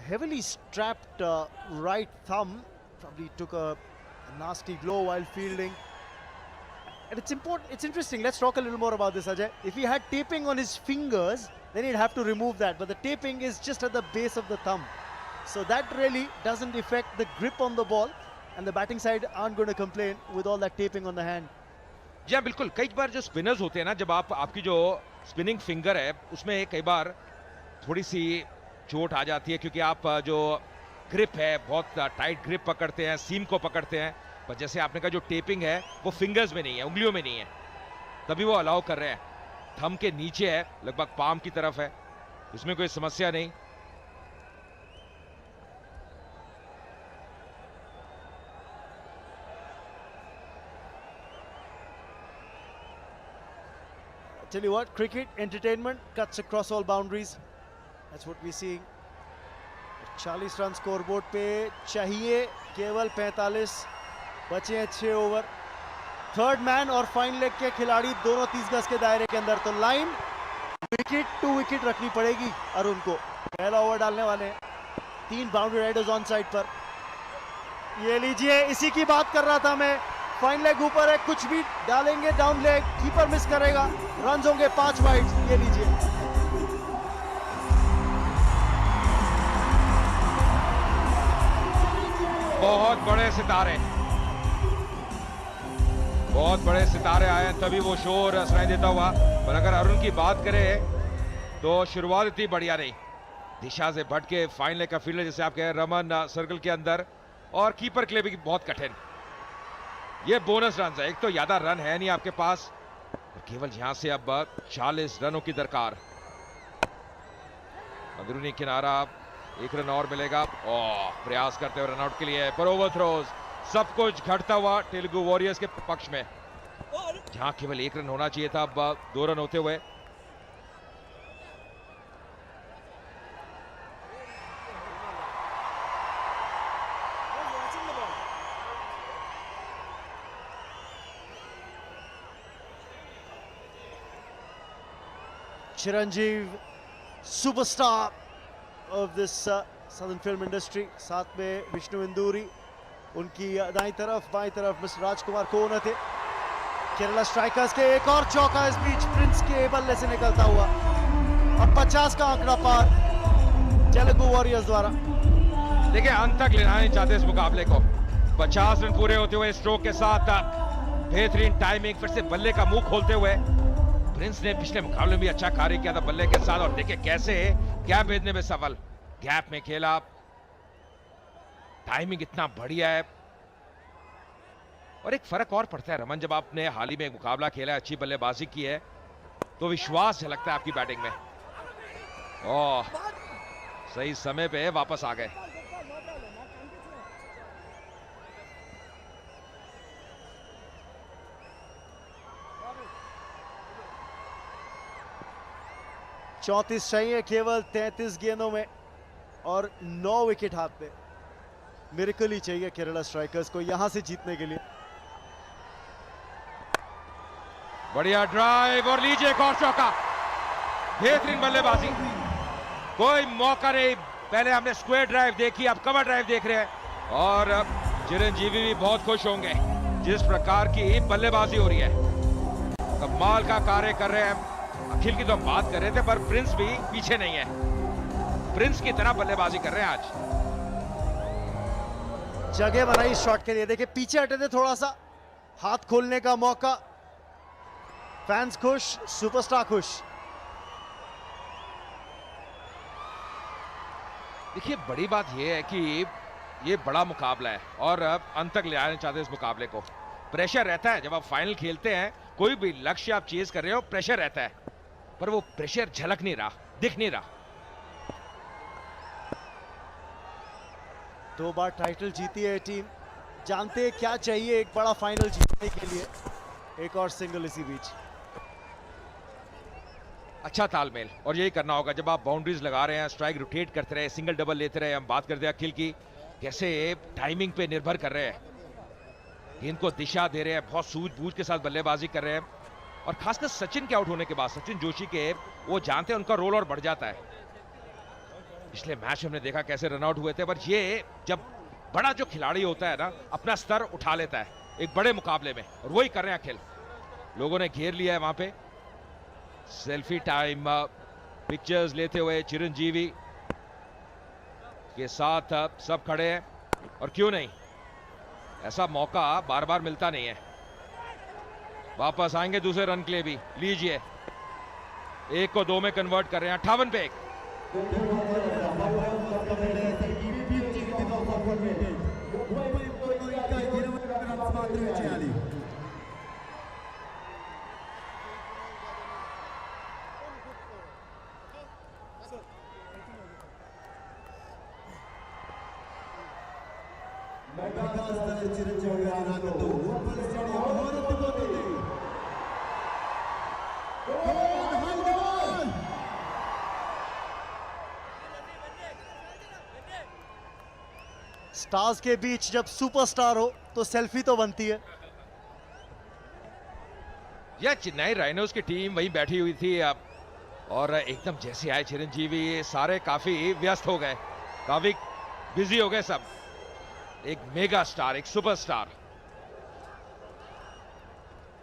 heavily strapped right thumb. Probably took a nasty blow while fielding. And it's important, it's interesting. Let's talk a little more about this, Ajay. If he had taping on his fingers, then he'd have to remove that. But the taping is just at the base of the thumb. So that really doesn't affect the grip on the ball. And the batting side aren't going to complain with all that taping on the hand. जी हाँ बिल्कुल, कई बार जो spinners होते हैं ना, जब आपकी जो स्पिनिंग फिंगर है उसमें कई बार थोड़ी सी चोट आ जाती है, क्योंकि आप जो ग्रिप है बहुत टाइट ग्रिप पकड़ते हैं, सीम को पकड़ते हैं। पर जैसे आपने कहा जो टेपिंग है वो फिंगर्स में नहीं है, उंगलियों में नहीं है, तभी वो अलाउ कर रहे हैं। थंब के नीचे है, लगभग पाम की तरफ है, उसमें कोई समस्या नहीं। Tell you what, cricket entertainment cuts across all boundaries. That's what we're seeing. 40 run scoreboard पे चाहिए, केवल 45 बचे हैं 6 ओवर। थर्ड मैन और फाइन लेग के खिलाड़ी दोनों 30 गज के दायरे के अंदर, तो लाइन विकेट टू विकेट रखनी पड़ेगी अरुण को। पहला ओवर डालने वाले हैं, 3 बाउंड्री राइडर्स ऑन साइड पर। ये लीजिए, इसी की बात कर रहा था मैं। फाइन लेग ऊपर है, कुछ भी डालेंगे डाउन लेग, कीपर मिस करेगा, रन होंगे 5 वाइड। ये लीजिए, बहुत बड़े सितारे, बहुत बड़े सितारे आए हैं, तभी वो शोर सुनाई देता हुआ। पर अगर अरुण की बात करें तो शुरुआत इतनी बढ़िया नहीं, दिशा से भटके फाइन लेग का फील्डर जैसे आप कह रहे हैं, रमन सर्कल के अंदर, और कीपर के लिए भी बहुत कठिन। ये बोनस रन है, एक तो ज्यादा रन है नहीं आपके पास, और केवल यहां से अब 40 रनों की दरकार। अंदरूनी किनारा, 1 रन और मिलेगा। प्रयास करते हुए रनआउट के लिए, पर ओवरथ्रोज, सब कुछ घटता हुआ तेलुगु वॉरियर्स के पक्ष में, जहां केवल 1 रन होना चाहिए था, अब 2 रन होते हुए। चिरंजीव, superstar of this southern film industry, साथ में विष्णु इंदूरी, उनकी दाईं तरफ बाईं तरफ मिस्टर राजकुमार कोहना थे। केरला स्ट्राइकर्स के एक और चौका इस बीच प्रिंस के बल्ले से निकलता हुआ। अब 50 का आंकड़ा पार तेलुगु वॉरियर्स द्वारा। देखिए, अंत तक लेना नहीं चाहते इस मुकाबले को। 50 रन पूरे होते हुए स्ट्रोक के साथ बेहतरीन टाइमिंग, फिर से बल्ले का मुंह खोलते हुए। प्रिंस ने पिछले मुकाबले में भी अच्छा कार्य किया था बल्ले के साथ, और देखिए कैसे गैप भेजने में सफल, गैप में खेला, टाइमिंग इतना बढ़िया है। और एक फर्क और पड़ता है रमन, जब आपने हाल ही में एक मुकाबला खेला है, अच्छी बल्लेबाजी की है, तो विश्वास झलकता है आपकी बैटिंग में। ओह, सही समय पे वापस आ गए। चौंतीस चाहिए केवल 33 गेंदों में, और 9 विकेट हाथ में। मिरेकल ही चाहिए केरला स्ट्राइकर्स को यहां से जीतने के लिए। बढ़िया ड्राइव, और लीजिए एक और चौका। बेहतरीन बल्लेबाजी, कोई मौका नहीं। पहले हमने स्क्वायर ड्राइव देखी, अब कवर ड्राइव देख रहे हैं, और चिरंजीवी भी बहुत खुश होंगे जिस प्रकार की बल्लेबाजी हो रही है। कमाल का कार्य कर रहे हैं। अखिल की तो हम बात कर रहे थे, पर प्रिंस भी पीछे नहीं है, प्रिंस की तरह बल्लेबाजी कर रहे हैं आज। जगह बनाई शॉट के लिए, देखिए पीछे हटे थे थोड़ा सा, हाथ खोलने का मौका। फैंस खुश, सुपरस्टार खुश। देखिए, बड़ी बात यह है कि ये बड़ा मुकाबला है, और अंत तक ले आना चाहते हैं इस मुकाबले को। प्रेशर रहता है जब आप फाइनल खेलते हैं, कोई भी लक्ष्य आप चेज कर रहे हो, प्रेशर रहता है, पर वो प्रेशर झलक नहीं रहा, दिख नहीं रहा। 2 बार टाइटल जीती है टीम, जानते हैं क्या चाहिए एक बड़ा फाइनल जीतने के लिए। एक और सिंगल इसी बीच। अच्छा तालमेल, और यही करना होगा जब आप बाउंड्रीज लगा रहे हैं, स्ट्राइक रोटेट करते रहे, सिंगल डबल लेते रहे। हम बात करते हैं अखिल की, कैसे टाइमिंग पे निर्भर कर रहे हैं, इनको दिशा दे रहे हैं, बहुत सूझबूझ के साथ बल्लेबाजी कर रहे हैं। और खासकर सचिन के आउट होने के बाद, सचिन जोशी के, वो जानते हैं उनका रोल और बढ़ जाता है। पिछले मैच हमने देखा कैसे रन आउट हुए थे, पर ये जब बड़ा जो खिलाड़ी होता है ना, अपना स्तर उठा लेता है एक बड़े मुकाबले में, और वही कर रहे हैं अखिल। लोगों ने घेर लिया है वहां पे। सेल्फी टाइम, पिक्चर्स लेते हुए चिरंजीवी के साथ सब खड़े हैं, और क्यों नहीं, ऐसा मौका बार बार मिलता नहीं है। वापस आएंगे दूसरे रन के लिए भी, लीजिए, 1 को 2 में कन्वर्ट कर रहे हैं, 58 पे 1। स्टार्स के बीच जब सुपरस्टार हो तो सेल्फी तो बनती है। यह चेन्नई राइनोज की टीम वहीं बैठी हुई थी अब, और एकदम जैसे आए चिरंजीवी, सारे काफी व्यस्त हो गए, काफी बिजी हो गए सब। एक मेगा स्टार, एक सुपरस्टार।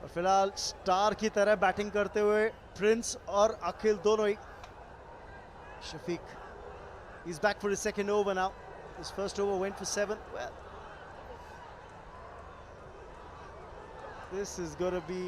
और फिलहाल स्टार की तरह बैटिंग करते हुए प्रिंस और अखिल दोनों ही। Shafiq is back for his second over now. His first over went for 7. Well, this is going to be